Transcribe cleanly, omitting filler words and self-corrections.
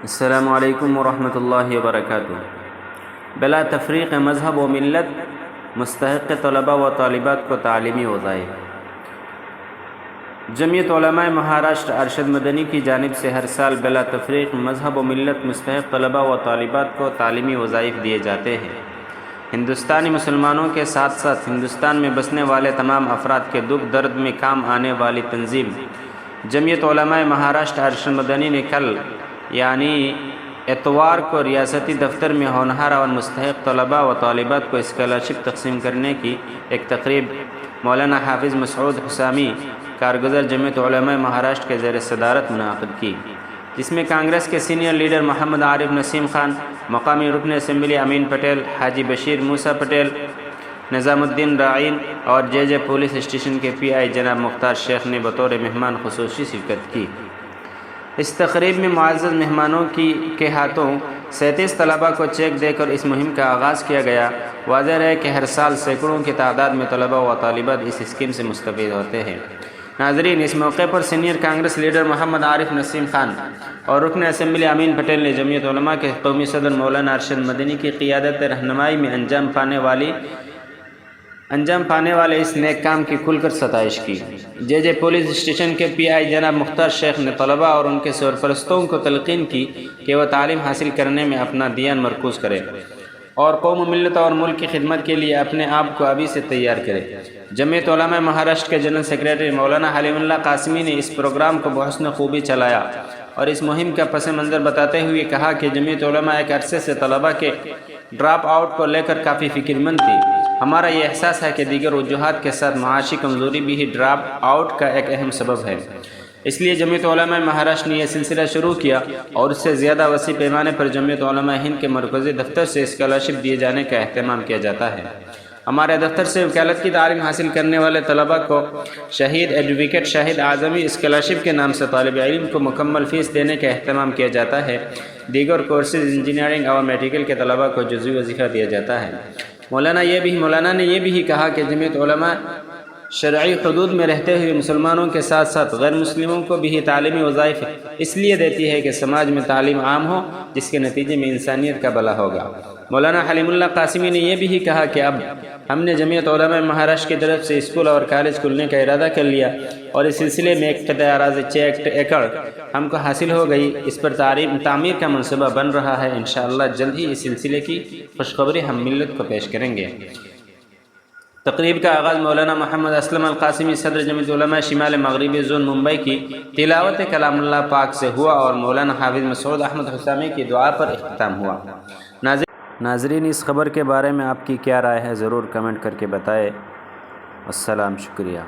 السلام علیکم ورحمۃ اللہ وبرکاتہ۔ بلا تفریق مذہب و ملت مستحق طلباء و طالبات کو تعلیمی وظائف۔ جمعیت علماء مہاراشٹر ارشد مدنی کی جانب سے ہر سال بلا تفریق مذہب و ملت مستحق طلباء و طالبات کو تعلیمی وظائف دیے جاتے ہیں۔ ہندوستانی مسلمانوں کے ساتھ ساتھ ہندوستان میں بسنے والے تمام افراد کے دکھ درد میں کام آنے والی تنظیم جمعیت علماء مہاراشٹر ارشد مدنی نے کل یعنی اتوار کو ریاستی دفتر میں ہونہار اور مستحق طلباء و طالبات کو اسکالرشپ تقسیم کرنے کی ایک تقریب مولانا حافظ مسعود حسامی کارگزار جمعیت علماء مہاراشٹر کے زیر صدارت منعقد کی، جس میں کانگریس کے سینئر لیڈر محمد عارف نسیم خان، مقامی رکن اسمبلی امین پٹیل، حاجی بشیر موسیٰ پٹیل، نظام الدین راعین اور جے پولیس اسٹیشن کے پی آئی جناب مختار شیخ نے بطور مہمان خصوصی شرکت کی۔ اس تقریب میں معزز مہمانوں کے ہاتھوں 37 طلباء کو چیک دے کر اس مہم کا آغاز کیا گیا۔ واضح ہے کہ ہر سال سینکڑوں کی تعداد میں طلباء و طالبات اس اسکیم سے مستفید ہوتے ہیں۔ ناظرین، اس موقع پر سینئر کانگریس لیڈر محمد عارف نسیم خان اور رکن اسمبلی امین پٹیل نے جمعیت علماء کے قومی صدر مولانا ارشد مدنی کی قیادت رہنمائی میں انجام پانے والے اس نیک کام کی کھل کر ستائش کی۔ جے پولیس اسٹیشن کے پی آئی جناب مختار شیخ نے طلباء اور ان کے سرپرستوں کو تلقین کی کہ وہ تعلیم حاصل کرنے میں اپنا دھیان مرکوز کرے اور قوم و ملت اور ملک کی خدمت کے لیے اپنے آپ کو ابھی سے تیار کرے۔ جمعیت علماء مہاراشٹر کے جنرل سیکریٹری مولانا حلیم اللہ قاسمی نے اس پروگرام کو بحسن خوبی چلایا اور اس مہم کا پس منظر بتاتے ہوئے کہا کہ جمعیت علماء ایک عرصے سے طلباء کے ڈراپ آؤٹ کو لے کر کافی فکر مند تھی۔ ہمارا یہ احساس ہے کہ دیگر وجوہات کے ساتھ معاشی کمزوری بھی ڈراپ آؤٹ کا ایک اہم سبب ہے، اس لیے جمعیت علماء مہاراشٹر نے یہ سلسلہ شروع کیا اور اس سے زیادہ وسیع پیمانے پر جمعیت علماء ہند کے مرکزی دفتر سے اسکالرشپ دیے جانے کا اہتمام کیا جاتا ہے۔ ہمارے دفتر سے وکالت کی تعلیم حاصل کرنے والے طلباء کو شہید ایڈوکیٹ شاہد اعظمی اسکالرشپ کے نام سے طالب علم کو مکمل فیس دینے کا اہتمام کیا جاتا ہے۔ دیگر کورسز انجینئرنگ اور میڈیکل کے طلباء کو جزوی وظیفہ دیا جاتا ہے۔ مولانا نے یہ بھی کہا کہ جمعیت علماء شرعی حدود میں رہتے ہوئے مسلمانوں کے ساتھ ساتھ غیر مسلموں کو بھی تعلیمی وظائف اس لیے دیتی ہے کہ سماج میں تعلیم عام ہو، جس کے نتیجے میں انسانیت کا بھلا ہوگا۔ مولانا حلیم اللہ قاسمی نے یہ بھی کہا کہ اب ہم نے جمعیت علماء مہاراشٹر کی طرف سے اسکول اور کالج کھولنے کا ارادہ کر لیا اور اس سلسلے میں ایک قطع اراضی 6 ایکڑ ہم کو حاصل ہو گئی۔ اس پر تعمیر کا منصوبہ بن رہا ہے۔ انشاءاللہ جلد ہی اس سلسلے کی خوشخبری ہم ملت کو پیش کریں گے۔ تقریب کا آغاز مولانا محمد اسلم القاسمی صدر جمعیت علماء شمال مغربی زون ممبئی کی تلاوت کلام اللہ پاک سے ہوا اور مولانا حافظ مسعود احمد حسامی کی دعا پر اختتام ہوا۔ ناظرین، اس خبر کے بارے میں آپ کی کیا رائے ہے ضرور کمنٹ کر کے بتائیں۔ السلام، شکریہ۔